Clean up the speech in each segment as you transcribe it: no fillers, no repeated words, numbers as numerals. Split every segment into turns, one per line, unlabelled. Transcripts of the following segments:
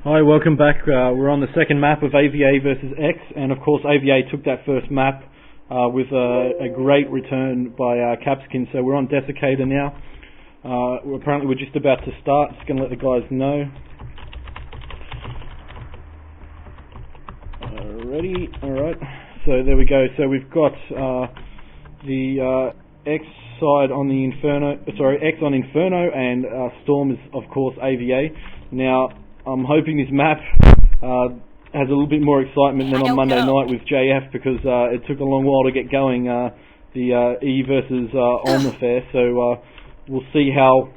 Hi, welcome back. We're on the second map of AvA versus X, and of course AvA took that first map with a great return by Capskin. So we're on Dessicator now. Apparently we're just about to start. Just going to let the guys know. Ready? Alright. So there we go. So we've got the X side on the X on Inferno, and Storm is of course AvA. Now I'm hoping this map has a little bit more excitement than on Monday night with JF, because it took a long while to get going, the E versus Ulm affair. So we'll see how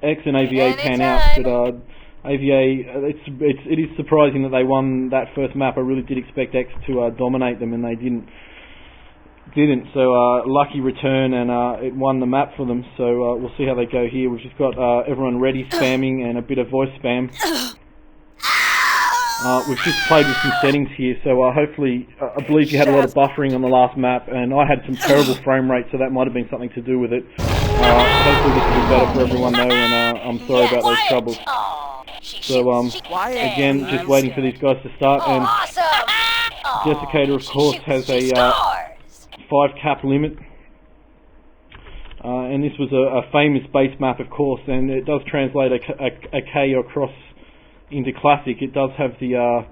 X and AvA pan out. But AvA, it is surprising that they won that first map. I really did expect X to dominate them, and they didn't. So lucky return, and it won the map for them. So we'll see how they go here. We've just got everyone ready, spamming, and a bit of voice spam. We've just played with some settings here, so hopefully, I believe you had a lot of buffering on the last map, and I had some terrible frame rate, so that might have been something to do with it. Hopefully this will be better for everyone though, and I'm sorry about those troubles. So again, just waiting for these guys to start, and Dessicator of course has a 5 cap limit, and this was a famous base map of course, and it does translate a K across into classic. It does have the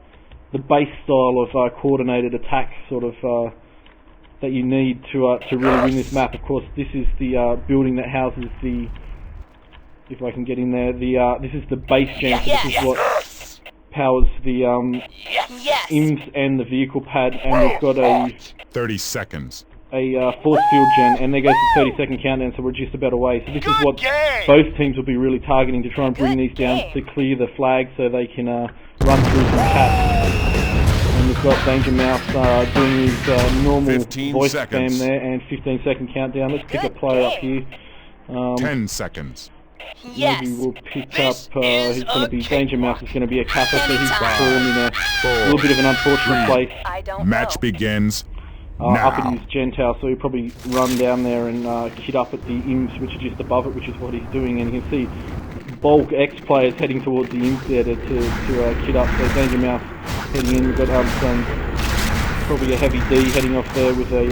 base style of coordinated attack sort of that you need to really win this map. Of course this is the building that houses the, if I can get in there, this is the base gen, so this is what powers the IMS and the vehicle pad, and we've got a
30 seconds.
A force field gen, and there goes the 30-second countdown, so we're just about away. So this is what both teams will be really targeting, to try and bring these down to clear the flag so they can run through some caps. And we've got Danger Mouse doing his normal voice spam there, and 15-second countdown. Let's pick a player up here.
10 seconds.
Maybe we'll pick up, he's going to be, Danger Mouse is going to be a capper, so he's fallen in a little bit of an unfortunate place.
Match begins
up at his Gentile, so he'll probably run down there and kit up at the IMS, which is just above it, which is what he's doing. And you can see bulk X players heading towards the IMS there to kit up. So Danger Mouse heading in. We've got probably a heavy D heading off there with a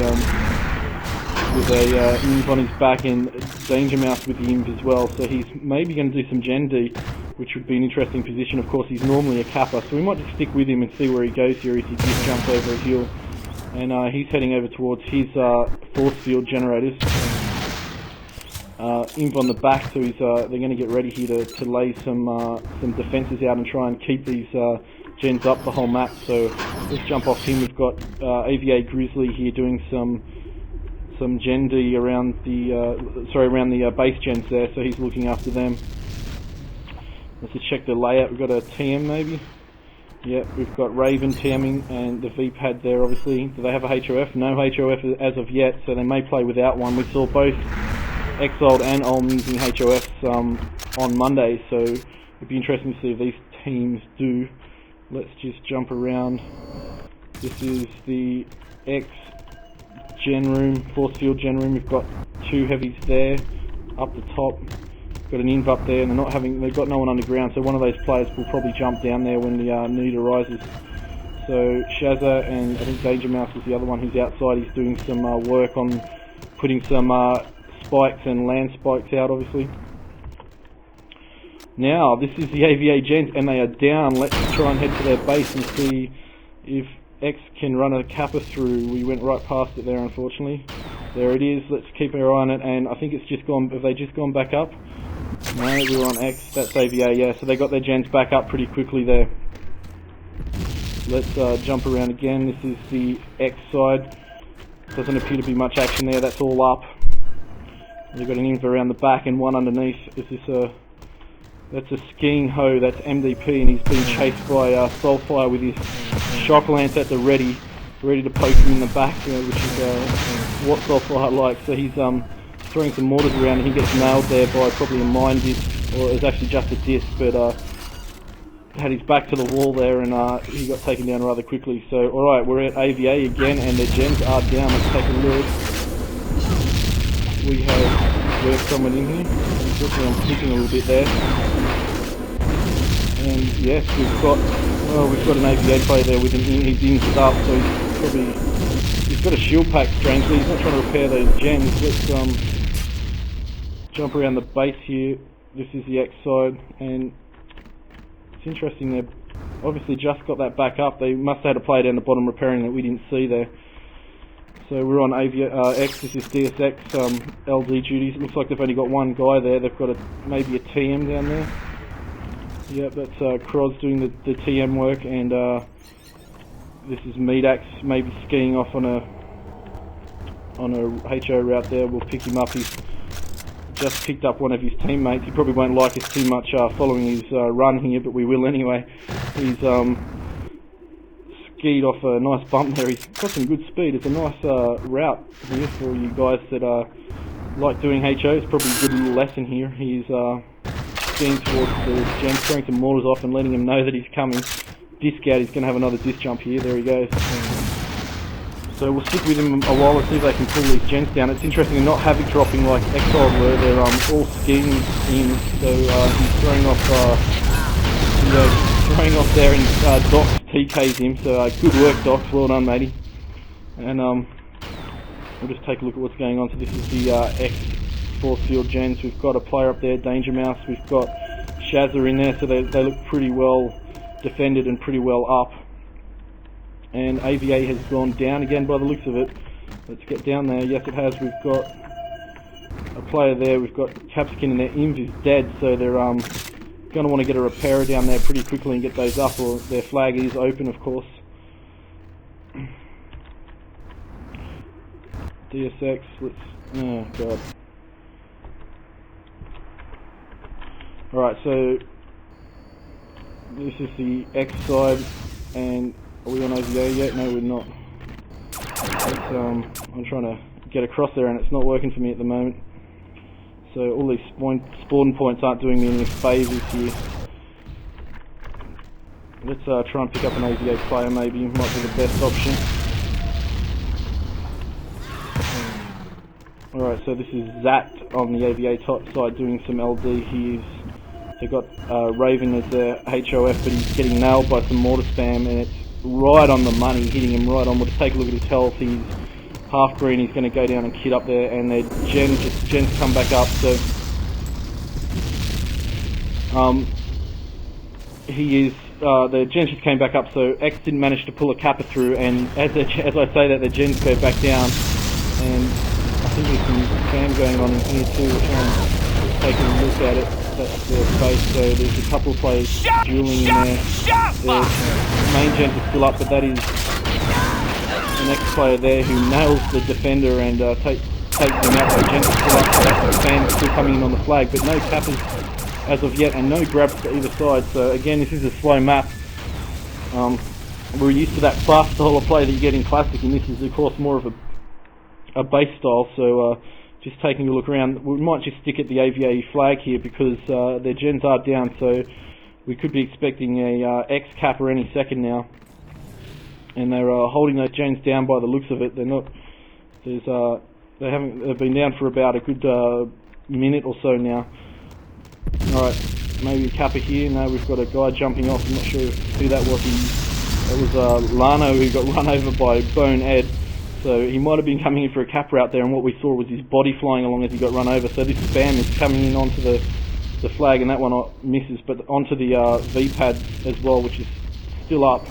IMS on his back, and Danger Mouse with the IMS as well. So he's maybe going to do some Gen D, which would be an interesting position. Of course, he's normally a capper, so we might just stick with him and see where he goes here as he just jumps over a hill. And he's heading over towards his force field generators. Imp on the back, so he's they're going to get ready here to lay some defences out and try and keep these gens up the whole map. So let's jump off him. We've got AvA Grizzly here doing some Gen D around the around the base gens there. So he's looking after them. Let's just check the layout. We've got a TM maybe. Yeah, we've got Raven TMing and the V-pad there obviously. Do they have a HOF? No HOF as of yet, so they may play without one. We saw both Exiled and Ulm using HOFs on Monday, so it'd be interesting to see if these teams do. Let's just jump around. This is the X gen room, force field gen room. We've got 2 heavies there up the top. Got an inv up there, and they've got no one underground, so one of those players will probably jump down there when the need arises. So Shazza, and I think Danger Mouse is the other one who's outside. He's doing some work on putting some spikes and land spikes out obviously. Now this is the AvA gens, and they are down. Let's try and head to their base and see if X can run a kappa through. We went right past it there unfortunately. There it is. Let's keep our eye on it, and I think it's just gone. Have they just gone back up? No, we were on X. That's AvA, yeah. So they got their gens back up pretty quickly there. Let's jump around again. This is the X side. Doesn't appear to be much action there. That's all up. They've got an inv around the back and one underneath. Is this that's a skiing hoe. That's MDP, and he's being chased by Soulfire with his shock lance at the ready to poke him in the back, which is what Soulfire likes. So he's throwing some mortars around, and he gets nailed there by probably a mine disc, or it's actually just a disc, but had his back to the wall there, and he got taken down rather quickly. So alright, we're at AvA again, and their gens are down. Let's take a look. We have someone in here. Unfortunately I'm clicking a little bit there. And yes, we've got an AvA player there with him. He's in start, so he's got a shield pack. Strangely, he's not trying to repair those gens. Let's jump around the base here. This is the X side, and it's interesting. They've obviously just got that back up. They must have had a player down the bottom repairing that we didn't see there. So we're on AvA X. This is DSX LD duties. It looks like they've only got one guy there. They've got maybe a TM down there. Yep, that's Kroz doing the TM work, and this is Medax maybe skiing off on a HO route there. We'll pick him up. He's just picked up one of his teammates. He probably won't like us too much following his run here, but we will anyway. He's skied off a nice bump there. He's got some good speed. It's a nice route here for you guys that like doing HO. It's probably a good little lesson here. He's skiing towards the gen, throwing some mortars off and letting him know that he's coming. Disc out, he's going to have another disc jump here. There he goes. So we'll stick with him a while and see if they can pull these gens down. It's interesting, they're not havoc dropping like Exile were. They're all skiing in. So he's throwing off there, and Docs TKs him. So good work, Docs. Well done, matey. And we'll just take a look at what's going on. So this is the X force field gens. We've got a player up there, Danger Mouse. We've got Shazza in there, so they look pretty well defended and pretty well up. And AvA has gone down again by the looks of it. Let's get down there. Yes, it has. We've got a player there. We've got Capskin in there. Inv is dead, so they're going to want to get a repairer down there pretty quickly and get those up, or their flag is open, of course. DSX, let's... oh, God. Alright, so this is the X side, and are we on AvA yet? No, we're not. I'm trying to get across there and it's not working for me at the moment. So all these spawn points aren't doing me any favours here. Let's try and pick up an AvA player maybe, might be the best option. Alright, so this is Zat on the AvA top side doing some LD. They've got Raven as their HOF, but he's getting nailed by some mortar spam, and it's right on the money, hitting him right on. We'll just take a look at his health. He's half green. He's going to go down and kit up there, and their gens come back up. So the gens just came back up. So X didn't manage to pull a kappa through, and as I say that, the gens go back down, and I think there's some spam going on in here too. We'll try and take a look at it. That's their face, so there's a couple of players dueling in there. The main gens are still up, but that is an X-player there who nails the defender and takes them out. The gens are still up, so that's the fans still coming in on the flag, but no kappas as of yet, and no grabs to either side. So again, this is a slow map. We're used to that fast style of play that you get in Classic, and this is of course more of a base style, so just taking a look around, we might just stick at the AvA flag here because their gens are down, so we could be expecting a X kappa any second now. And they're holding those gens down by the looks of it. They're not. They've been down for about a good minute or so now. All right, maybe a kappa here. No, we've got a guy jumping off. I'm not sure who that was. That was Lano who got run over by Bone Ed. So he might have been coming in for a kappa out there, and what we saw was his body flying along as he got run over. So this spam is coming in onto the flag, and that one misses, but onto the V-pad as well, which is still up.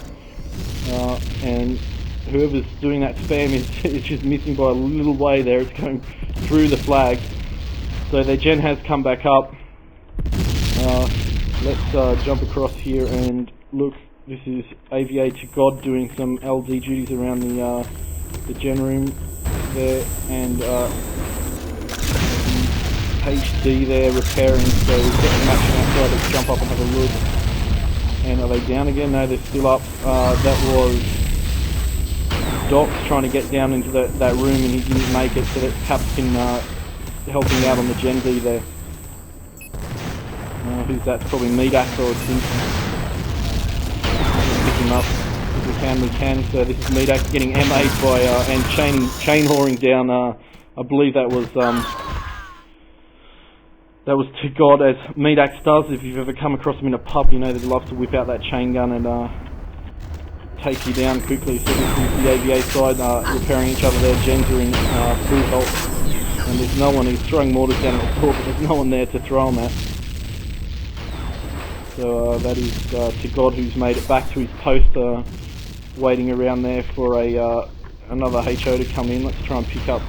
And whoever's doing that spam is just missing by a little way there. It's going through the flag. So their gen has come back up. Let's jump across here and look. This is AvA to God doing some LD duties around the gen room there, and HD there repairing, so we've got the match outside. Let's jump up and have a look. And are they down again? No, they're still up. That was Docs trying to get down into that room, and he didn't make it, so that's Capskin helping out on the Gen D there. Who's that? It's probably Medax or Simpson. Pick him up. If we can. So this is Medax getting MA'd by, and chain whoring down, I believe that was, That was to God, as Medax does. If you've ever come across him in a pub, you know that he loves to whip out that chain gun and take you down quickly. So this is the AvA side, repairing each other there. Gens are in full health, and there's no one. He's throwing mortars down at the door, but there's no one there to throw them at. So that is to God, who's made it back to his post, waiting around there for another HO to come in. Let's try and pick up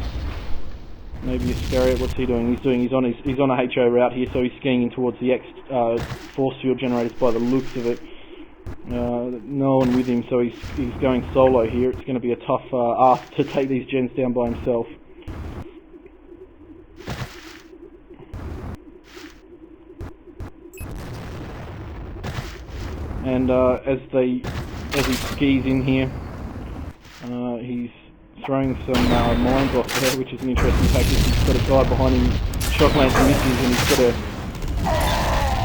maybe Iscariot. What's he doing? He's on a HO route here, so he's skiing in towards the X force field generators by the looks of it. No one with him, so he's going solo here. It's going to be a tough ask to take these gens down by himself. And as he skis in here, he's throwing some mines off there, which is an interesting tactic. He's got a guy behind him, shock lance misses, and he's got to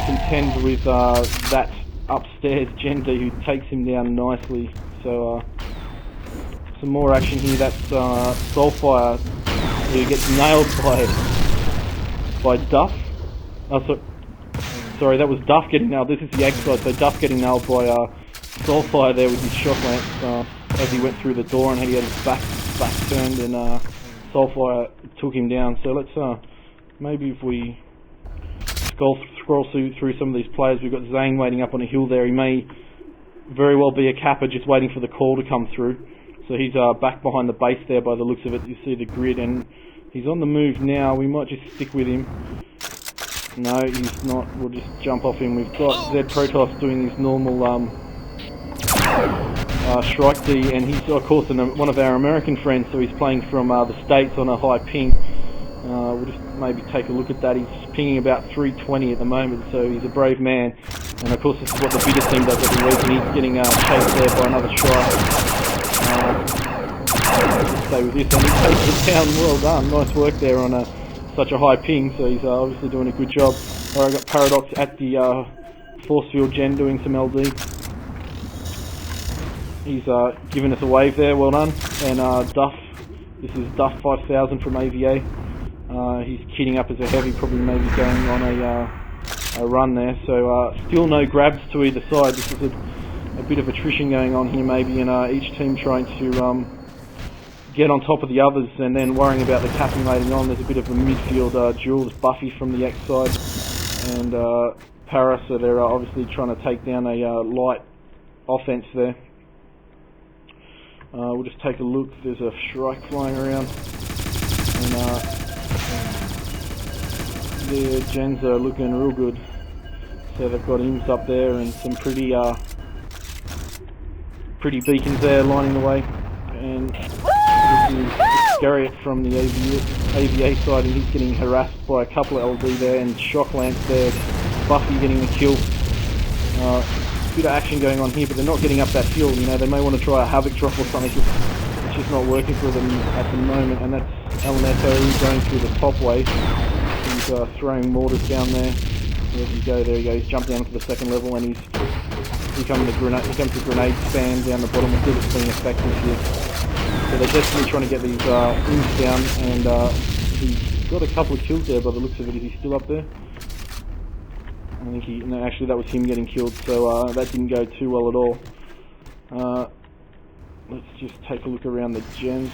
contend with that upstairs Gen-D who takes him down nicely. So some more action here. That's Soulfire who gets nailed by Duff. Sorry, that was Duff getting nailed. This is the X side, so Duff getting nailed by Soulfire there with his shock lance as he went through the door, and he had his back turned, and Soulfire took him down. So let's maybe if we scroll through some of these players. We've got Zane waiting up on a hill there. He may very well be a Kappa, just waiting for the call to come through. So he's back behind the base there by the looks of it. You see the grid, and he's on the move now. We might just stick with him. No, he's not. We'll just jump off him. We've got Zed Protoss doing his normal Shrike D, and he's of course one of our American friends, so he's playing from the States on a high ping. We'll just maybe take a look at that. He's pinging about 320 at the moment, so he's a brave man. And of course this is what the biggest team does every week, and he's getting chased there by another Shrike. Let's stay with this, and he takes it down. Well done, nice work there on such a high ping, so he's obviously doing a good job. Alright, I've got Paradox at the force field gen doing some LD. He's giving us a wave there, well done. And Duff, this is Duff 5000 from AvA. He's kitting up as a heavy, probably maybe going on a run there. So still no grabs to either side. This is a bit of attrition going on here maybe, and each team trying to get on top of the others and then worrying about the capping later on. There's a bit of a midfield duel. There's Buffy from the X side and Para, so they're obviously trying to take down a light offense there. We'll just take a look. There's a Shrike flying around, and the gens are looking real good. So they've got imps up there and some pretty beacons there lining the way. And this is Iscariot from the AvA side, and he's getting harassed by a couple of LD there, and shock lance there. Buffy getting the kill. Bit of action going on here, but they're not getting up that hill. You know, they may want to try a Havoc drop or something. It's just not working for them at the moment, and that's Alneto going through the top way. He's throwing mortars down there. There you go, there you go. He's jumped down to the second level, and he's becoming the grenade. Here comes the grenade spam down the bottom. We'll see if it's being effective here. So they're definitely trying to get these imps down, and he's got a couple of kills there by the looks of it. Is he still up there? I think no, actually that was him getting killed, so that didn't go too well at all. Let's just take a look around the gens.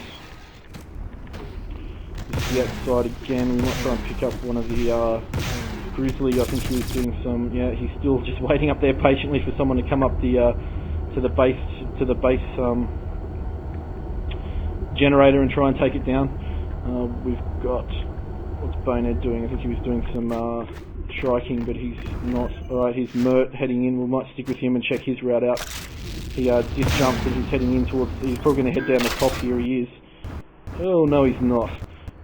This is the outside again. We might try and pick up one of the Grizzly. I think he was doing some. Yeah, he's still just waiting up there patiently for someone to come up the to the base generator and try and take it down. We've got, what's Bonehead doing? I think he was doing some Shriking, but he's not. Alright, he's Vurt heading in. We might stick with him and check his route out. He just jumped and he's heading in towards. He's probably going to head down the top here. He is. Oh no, he's not.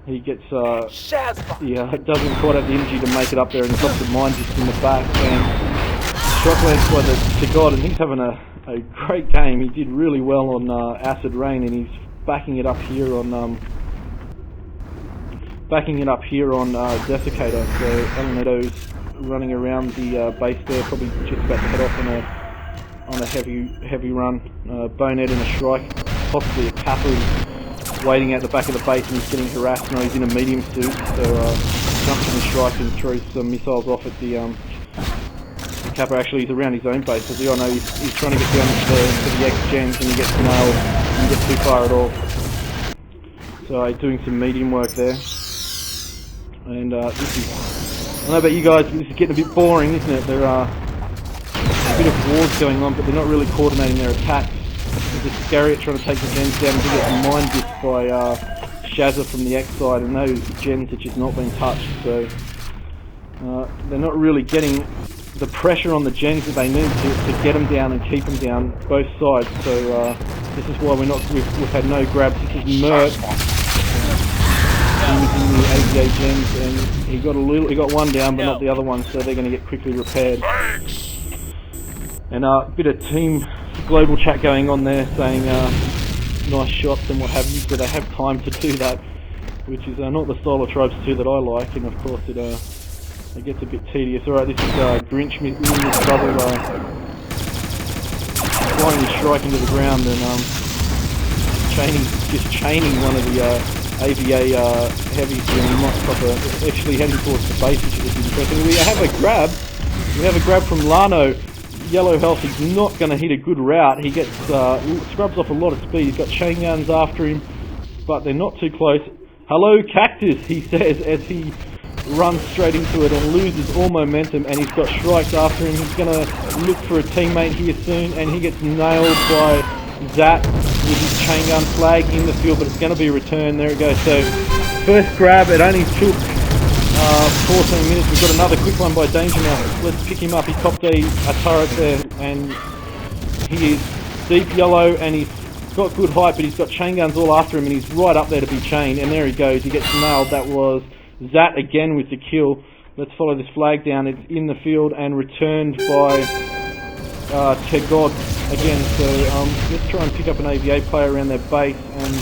He gets. Yeah, doesn't quite have the energy to make it up there, and he's got the mine just in the back. And Shocklands by the God, and he's having a great game. He did really well on Acid Rain, and he's backing it up here on. Dessicator, so Alneto's running around the base there, probably just about to head off on a heavy run. Bonehead and a Shrike, possibly a Kappa, waiting at the back of the base, and he's getting harassed. No, he's in a medium suit, so jumps in the strike and throws some missiles off at the Kappa. Actually, he's around his own base, as we all know. He's trying to get down to the X-gens, and he gets nailed and gets too far at all. So doing some medium work there. And this is, I don't know about you guys, but this is getting a bit boring, isn't it? There are a bit of wars going on, but they're not really coordinating their attacks. There's a Scariot trying to take the gens down, and he gets mind dipped by Shazza from the X side, and those gens are just not being touched. So they're not really getting the pressure on the gens that they need to get them down and keep them down, both sides. So this is why we've had no grabs. This is Vurt. He was in the AvA gens, and he got one down, but not the other one. So they're going to get quickly repaired. And a bit of team global chat going on there, saying nice shots and what have you. So they have time to do that, which is not the style of Tribes 2 that I like, and of course it gets a bit tedious. Alright, this is Grinch in this trouble, flying his strike into the ground and chaining one of the AvA heavies, and he might stop actually heading towards the base, which is interesting. We have a grab from Lano. Yellow health, he's not going to hit a good route. He gets scrubs off a lot of speed. He's got chain guns after him, but they're not too close. Hello, Cactus, he says as he runs straight into it and loses all momentum, and he's got strikes after him. He's going to look for a teammate here soon, and he gets nailed by Zat with his chain gun flag in the field, but it's going to be a return. There it goes. So first grab, it only took 14 minutes. We've got another quick one by Danger now. Let's pick him up. He copped a turret there, and he is deep yellow, and he's got good height, but he's got chain guns all after him, and he's right up there to be chained, and there he goes. He gets nailed. That was Zat again with the kill. Let's follow this flag down. It's in the field and returned by Tegod again. So let's try and pick up an AvA player around their base and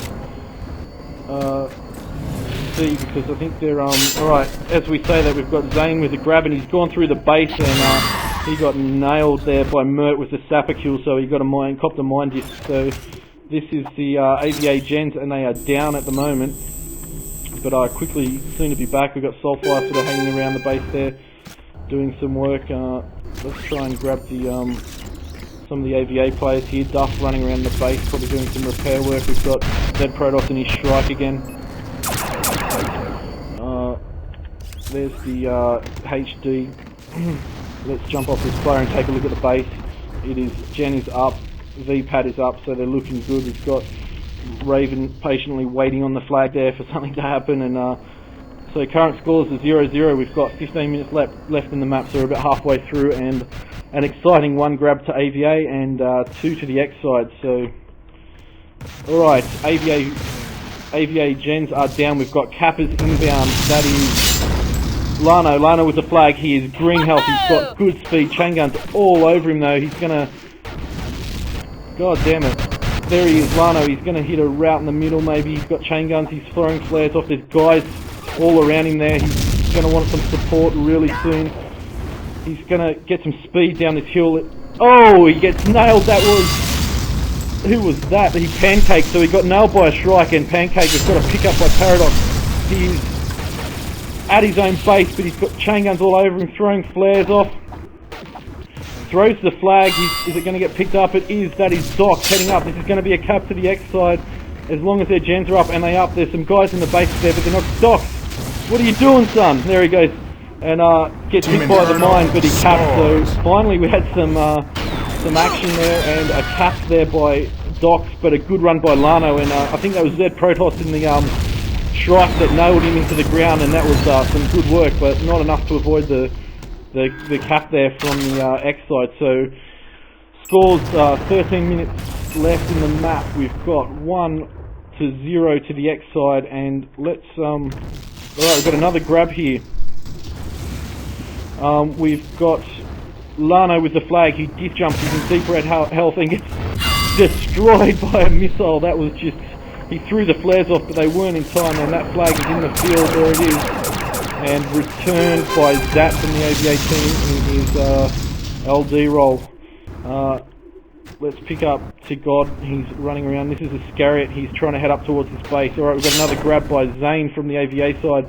see, because I think they're alright, as we say that, we've got Zane with a grab, and he's gone through the base, and he got nailed there by Vurt with the sapper kill, so he got copped a mind disc. So this is the AvA gens, and they are down at the moment, but quickly soon to be back. We've got Soulfire sort of hanging around the base there doing some work. Let's try and grab the some of the AvA players here. Duff running around the base, probably doing some repair work. We've got Zed Protoss in his strike again. There's the HD. Let's jump off this player and take a look at the base. It is, Gen is up, VPAD is up, so they're looking good. We've got Raven patiently waiting on the flag there for something to happen, and so current scores are 0-0. We've got 15 minutes left in the map, so we're about halfway through, and an exciting one grab to AvA and 2 to the X side. So, alright, AvA gens are down. We've got Kappas inbound. That is Lano with the flag. He is green health. He's got good speed. Chain guns all over him though. He's gonna... God damn it. There he is, Lano. He's gonna hit a route in the middle maybe. He's got chain guns. He's throwing flares off. There's guys all around him there. He's gonna want some support really soon. He's gonna get some speed down this hill. Oh, he gets nailed. That was... Who was that? He pancaked, so he got nailed by a strike, and Pancake has got a pick up by Paradox. He's at his own base, but he's got chain guns all over him, throwing flares off. Throws the flag. Is it going to get picked up? It is. That is Doc heading up. This is going to be a cap to the X side, as long as their gens are up, and they up. There's some guys in the base there, but they're not. Doc, what are you doing, son? There he goes, and gets hit by the mine, but he capped. So finally we had some action there, and a cap there by Docs, but a good run by Lano, and I think that was Zed Protoss in the strike that nailed him into the ground, and that was some good work, but not enough to avoid the cap there from the X side. So scores 13 minutes left in the map. We've got 1-0 to the X side, and let's alright, we've got another grab here. We've got Lano with the flag. He diff jumps, he's in deep red health and gets destroyed by a missile. That was just, he threw the flares off, but they weren't in time, and that flag is in the field. There it is, and returned by Zat from the AvA team in his LD role. Let's pick up to God. He's running around. This is a Scariot. He's trying to head up towards his base. Alright, we've got another grab by Zane from the AvA side.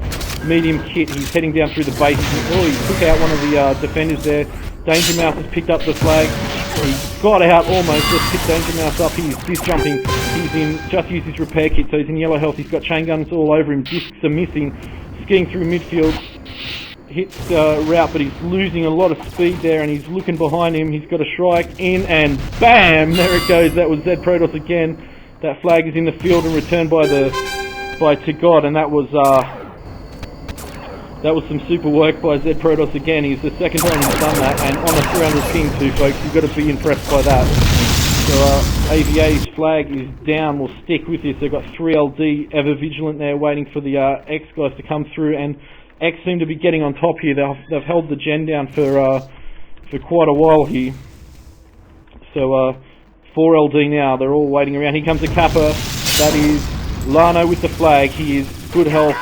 medium kit. He's heading down through the base. Oh, he took out one of the defenders there. Danger Mouse has picked up the flag. He got out almost. Let's pick Danger Mouse up. He's disc jumping. He's in, just used his repair kit, so he's in yellow health. He's got chain guns all over him. Discs are missing. Skiing through midfield. Hits route, but he's losing a lot of speed there, and he's looking behind him. He's got a strike in, and bam! There it goes. That was Zed Protoss again. That flag is in the field and returned by To God, and that was some super work by Zed Protoss again. He's the second time he's done that, and on a 300 ping too, folks. You've got to be impressed by that. So AVA's flag is down. We'll stick with this. They've got 3LD ever vigilant there, waiting for the X guys to come through, and X seem to be getting on top here. They've held the gen down for quite a while here. So 4LD now. They're all waiting around. Here comes a Kappa. That is Lano with the flag. He is good health.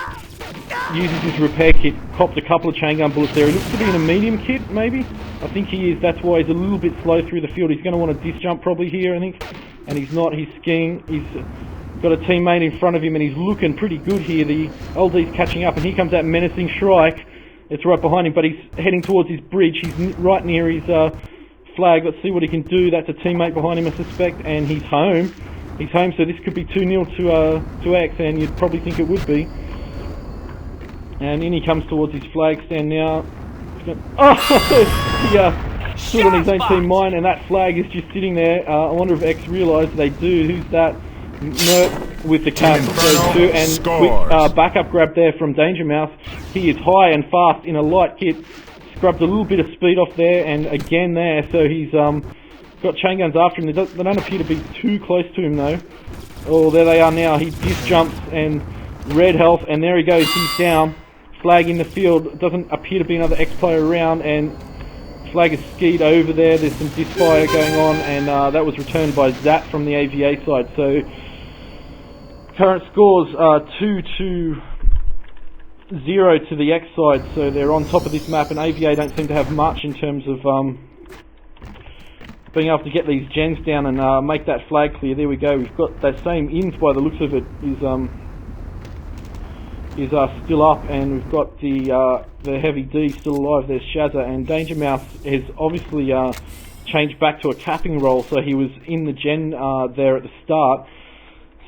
Uses his repair kit. Copped a couple of chain gun bullets there. He looks to be in a medium kit, maybe. I think he is. That's why he's a little bit slow through the field. He's going to want to disc jump probably here, I think. And he's not. He's skiing. He's got a teammate in front of him, and he's looking pretty good here. The LD's catching up, and here comes that menacing Shrike. It's right behind him, but he's heading towards his bridge. He's right near his flag. Let's see what he can do. That's a teammate behind him, I suspect, and he's home. He's home, so this could be 2-0 to X, and you'd probably think it would be. And in he comes towards his flag stand now. Oh! He stood on his own team mine, and that flag is just sitting there. I wonder if X realised they do. Who's that? Mert with the cap. So two, and quick backup grab there from Danger Mouse. He is high and fast in a light kit. Scrubbed a little bit of speed off there, and again there. So he's got chain guns after him. They don't appear to be too close to him though. Oh, there they are now. He disc jumps and red health, and there he goes. He's down. Flag in the field. Doesn't appear to be another X player around, and flag is skied over there. There's some disc fire going on, and that was returned by Zat from the AVA side. So current scores are 2-0 to the X side. So they're on top of this map, and AVA don't seem to have much in terms of being able to get these gens down and make that flag clear. There we go. We've got that same ins by the looks of it is still up, and we've got the Heavy D still alive. There's Shazza, and Danger Mouse has obviously changed back to a capping role, so he was in the gen there at the start.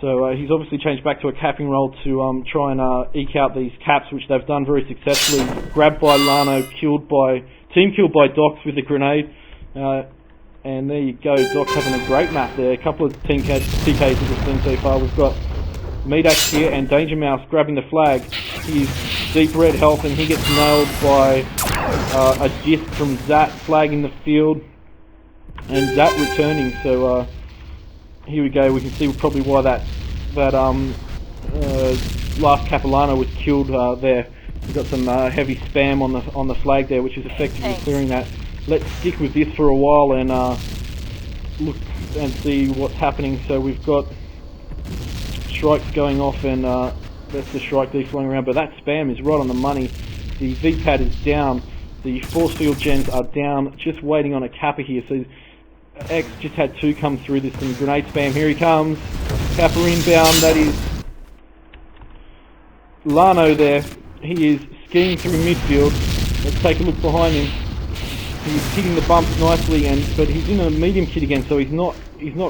So he's obviously changed back to a capping role to try and eke out these caps, which they've done very successfully. Grabbed by Lano, team killed by Docs with a grenade. And there you go, Doc's having a great map there. A couple of TKs that we've seen so far. We've got Medax here and Danger Mouse grabbing the flag. He's deep red health, and he gets nailed by a disc from Zat. Flag in the field, and Zat returning. So here we go. We can see probably why that last Capilano was killed there. We've got some heavy spam on the flag there, which is effectively clearing that. Let's stick with this for a while and look and see what's happening. So we've got strikes going off, and that's the strike D flying around, but that spam is right on the money. The V-pad is down, the force field gens are down, just waiting on a Kappa here. So X just had two come through. There's some grenade spam. Here he comes. Kappa inbound. That is Lano there. He is skiing through midfield. Let's take a look behind him. He's hitting the bumps nicely, but he's in a medium kit again, so he's not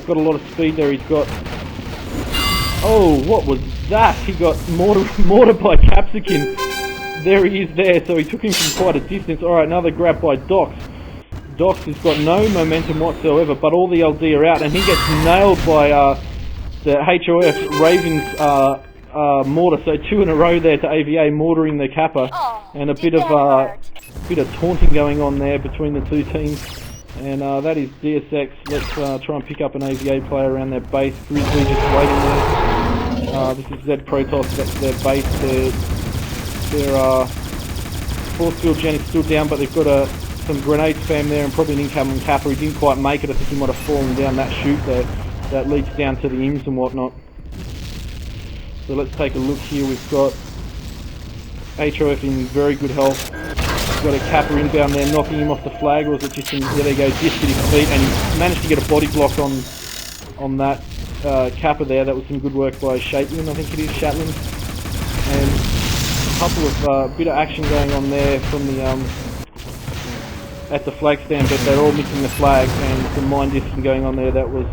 got a lot of speed there. He's got, oh, what was that? He got mortared by Capsicum. There he is there, so he took him from quite a distance. Alright, another grab by Docs. Docs has got no momentum whatsoever, but all the LD are out, and he gets nailed by the HOF Ravens mortar. So two in a row there to AVA, mortaring the Kappa, and a bit of taunting going on there between the two teams. And that is DSX. Let's try and pick up an AVA player around their base. Grizzly just waiting there. This is Zed Protoss. That's their base. Their force field gen is still down, but they've got some grenade spam there, and probably an incoming Kappa. He didn't quite make it. I think he might have fallen down that chute there that leads down to the IMS and whatnot. So let's take a look here. We've got HOF in very good health. We've got a Kappa inbound there, knocking him off the flag, or was it just there they go, disc at his feet, and he managed to get a body block on that Kappa there. That was some good work by Shatlin, I think it is, Shatlin. And couple of bit of action going on there from the at the flag stand, but they're all missing the flag, and some mine disking going on there that was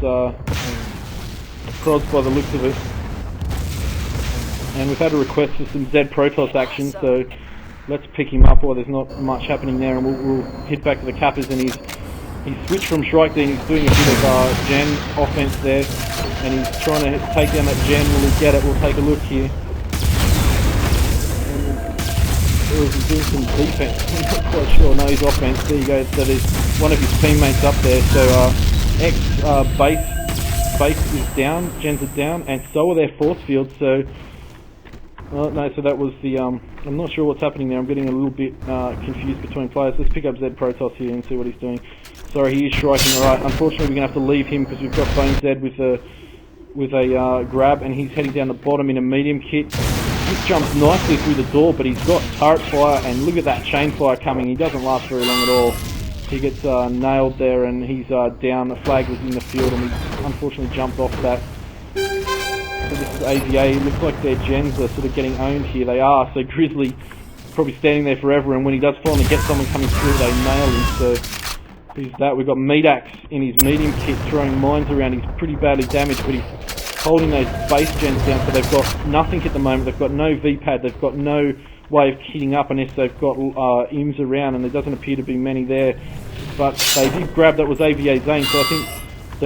crossed by the looks of it. And we've had a request for some Z Protoss action, so let's pick him up while there's not much happening there, and we'll head back to the Kappas. And he's switched from strike there, and he's doing a bit of gen offense there, and he's trying to take down that gen. Will he get it? We'll take a look here. He's doing some defense. I'm not quite sure. No, he's offense. There you go. So there's one of his teammates up there. So X base is down, gens are down, and so are their force fields. So no, so that was the I'm not sure what's happening there. I'm getting a little bit confused between players. Let's pick up Z Protoss here and see what he's doing. Sorry, he is striking. Alright, unfortunately we're gonna have to leave him because we've got Bone Z with a grab, and he's heading down the bottom in a medium kit. Just jumps nicely through the door, but he's got turret fire, and look at that chain fire coming. He doesn't last very long at all. He gets nailed there, and he's down. The flag was in the field, and he unfortunately jumped off that. So this is AvA. It looks like their gens are sort of getting owned here. They are. So Grizzly probably standing there forever, and when he does finally get someone coming through, they nail him. So who's that? We've got Meatax in his medium kit throwing mines around. He's pretty badly damaged, but he's holding those base gens down, so they've got nothing at the moment. They've got no VPAD, they've got no way of kitting up unless they've got IMs around, and there doesn't appear to be many there. But they did grab, that was AvA Zane, so I think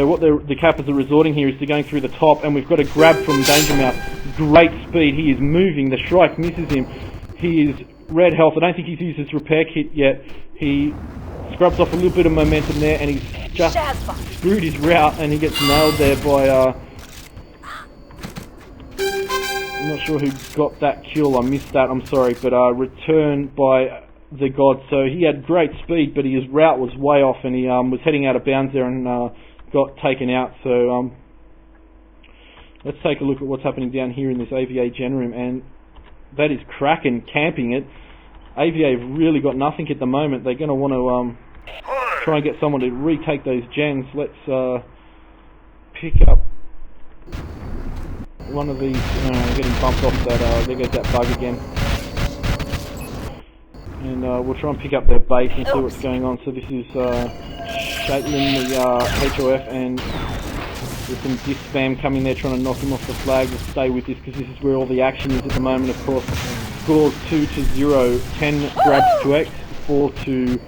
what the Kappas are resorting here is to going through the top, and we've got a grab from Danger Mouth. Great speed, he is moving, the strike misses him. He is red health, I don't think he's used his repair kit yet. He scrubs off a little bit of momentum there, and he's just screwed his route, and he gets nailed there by I'm not sure who got that kill, I missed that, I'm sorry, but return by the god. So he had great speed, but his route was way off, and he was heading out of bounds there and got taken out. So let's take a look at what's happening down here in this AvA gen room, and that is Kraken camping it. AvA have really got nothing at the moment. They're going to want to try and get someone to retake those gens. Let's pick up one of these, getting bumped off that, there goes that bug again. And we'll try and pick up their base and see what's going on. So this is Shaitlin, the HOF, and with some disc spam coming there trying to knock him off the flag. We'll stay with this because this is where all the action is at the moment, of course. Scores 2-0, 10 grabs to X, 4 to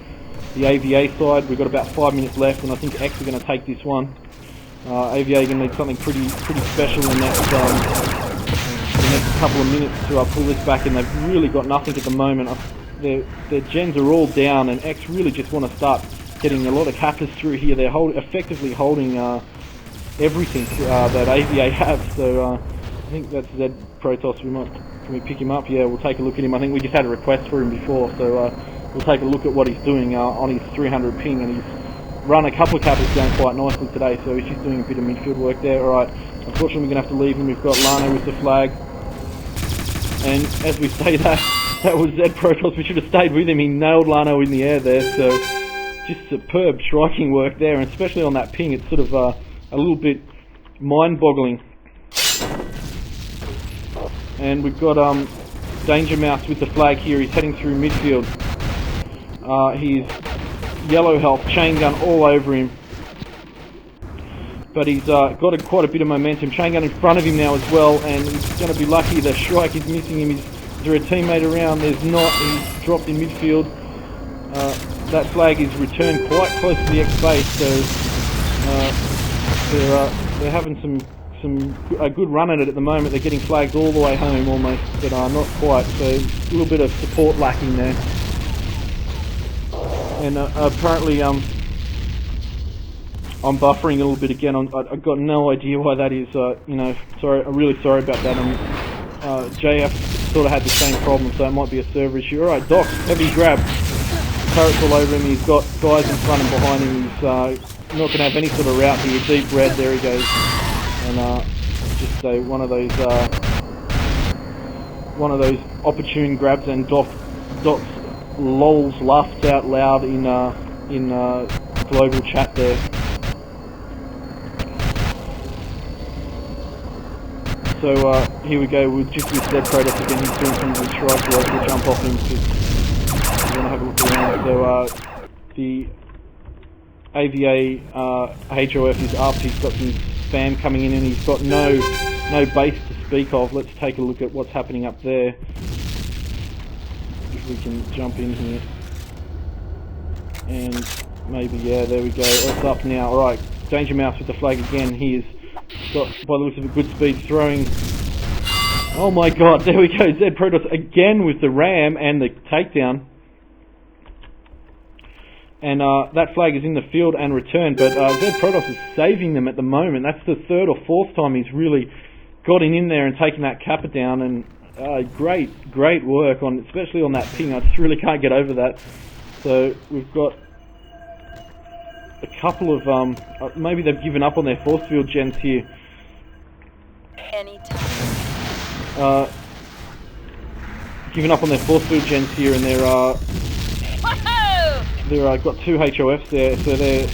the AvA side. We've got about 5 minutes left, and I think X are going to take this one. AvA are going to need something pretty special in the next couple of minutes to pull this back, and they've really got nothing at the moment. Their gens are all down, and X really just want to start getting a lot of Kappas through here. They're effectively holding everything that AvA have. So I think that's Z Protoss. Can we pick him up? Yeah, we'll take a look at him. I think we just had a request for him before, so we'll take a look at what he's doing on his 300 ping, and he's run a couple of Kappas down quite nicely today, so he's just doing a bit of midfield work there. Alright, unfortunately we're going to have to leave him. We've got Lano with the flag, and as we say that was Z Protoss. We should have stayed with him. He nailed Lano in the air there, so just superb striking work there, and especially on that ping, it's sort of a little bit mind-boggling. And we've got Danger Mouse with the flag here. He's heading through midfield. He's yellow health, chain gun all over him, but he's got quite a bit of momentum. Chain gun in front of him now as well, and he's going to be lucky. The strike is missing him. Is there a teammate around? There's not. He's dropped in midfield. That flag is returned quite close to the X base, so they're having a good run at it at the moment. They're getting flags all the way home almost, but not quite. So a little bit of support lacking there. And apparently I'm buffering a little bit again. I've got no idea why that is. Sorry, I'm really sorry about that. JF sort of had the same problem, so it might be a server issue. Alright, Doc, heavy grab. Turrets all over him. He's got guys in front and behind him. He's not going to have any sort of route here. Deep red, there he goes. And just one of those opportune grabs, and Doc's lols laughed out loud in global chat there. So here we go, just with Zed Protoss again, he's doing some good strike work. We'll jump off him because we're going to have a look around. So the AvA HOF is up, he's got some spam coming in and he's got no base to speak of. Let's take a look at what's happening up there. If we can jump in here. And maybe, yeah, there we go, it's up now. Alright, Danger Mouse with the flag again. He is got, by the looks of a good speed, throwing. Oh my god, there we go, Zed Protoss again with the ram and the takedown. And that flag is in the field and returned, but Zed Protoss is saving them at the moment. That's the third or fourth time he's really gotten in there and taken that kappa down, and great work, on, especially on that ping. I just really can't get over that. So we've got a couple of, maybe they've given up on their force field gens here. Given up on their force field gens here, and they've got 2 HOFs there, so they're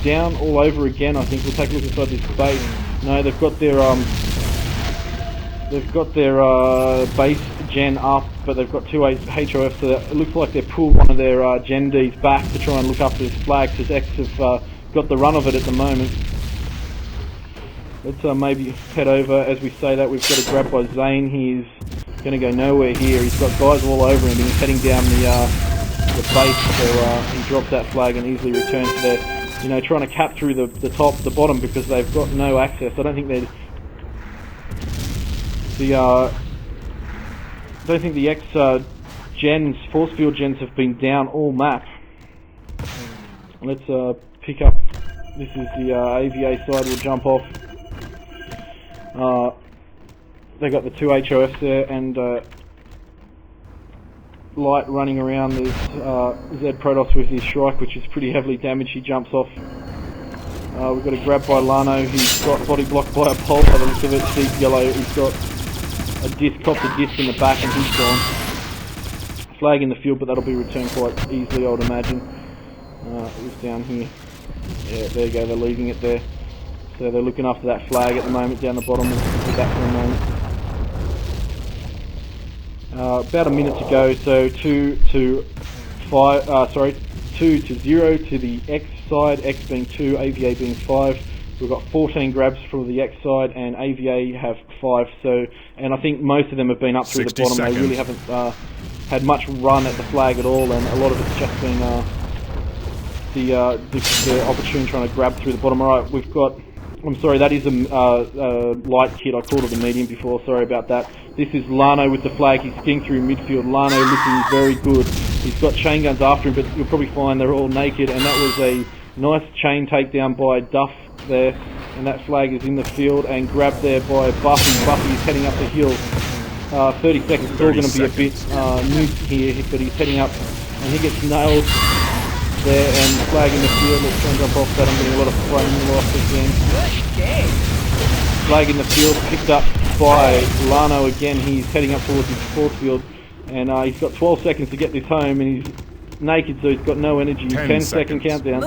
down all over again. I think we'll take a look inside this base. No, they've got their base gen up, but they've got 2 HOFs, so it looks like they've pulled one of their Gen Ds back to try and look after this flag, because X have got the run of it at the moment. Let's maybe head over. As we say that, we've got a grab by Zane. He's going to go nowhere here. He's got guys all over him, and he's heading down the base, so he drops that flag and easily returns to their, trying to cap through the top, the bottom, because they've got no access. I don't think they'd... I don't think the X gens, force field gens, have been down all map. Let's pick up. This is the AvA side. We'll jump off. They got the 2 HOFs there, and Light running around. There's Zed Protoss with his Shrike, which is pretty heavily damaged. He jumps off. We've got a grab by Lano. He's got body blocked by a pole by the look of it. Deep yellow. He's got a disc, copped a disc in the back, and he's gone. Flag in the field, but that'll be returned quite easily, I would imagine. It was down here. Yeah, there you go, they're leaving it there. So they're looking after that flag at the moment down the bottom. We'll do that for a moment. About a minute to go, so 2 to 0 to the X side, X being 2, AvA being 5. We've got 14 grabs for the X side, and AvA have 5. So, and I think most of them have been up through the bottom. They really haven't had much run at the flag at all, and a lot of it's just been the opportunity trying to grab through the bottom. Alright, we've got... I'm sorry, that is a light kit. I called it a medium before, sorry about that. This is Lano with the flag. He's skiing through midfield. Lano looking very good. He's got chain guns after him, but you'll probably find they're all naked, and that was a nice chain takedown by Duff there, and that flag is in the field and grabbed there by Buffy. Buffy is heading up the hill. 30 seconds. It's all going to be a bit nuked here, but he's heading up, and he gets nailed there, and flag in the field. Let's try and jump off that. I'm getting a lot of frame loss again. Flag in the field, picked up by Lano again. He's heading up towards his force field, and he's got 12 seconds to get this home, and he's naked, so he's got no energy. 10-second countdown.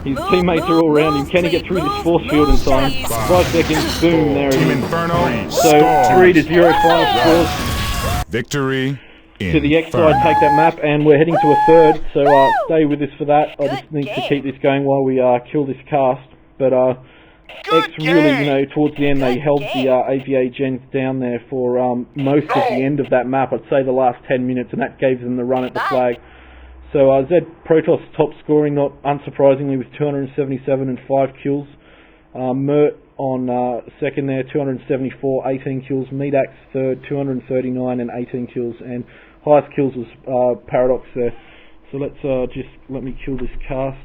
His teammates are all around him. Can he get through this force field in time? 5 seconds. Boom, there he is. So 3-0 final scores.
Victory.
To the X side, take that map, and we're heading to a third, so stay with us for that. I just need to keep this going while we kill this cast. But X really, towards the end, they held the AvA gens down there for most of the end of that map. I'd say the last 10 minutes, and that gave them the run at the flag. So Zed Protoss top scoring, not unsurprisingly, with 277 and 5 kills. Vurt on second there, 274, 18 kills. Medax third, 239 and 18 kills. And highest kills was Paradox there. So let's let me kill this cast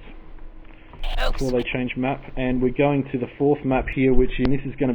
before they change map. And we're going to the fourth map here, which this is going to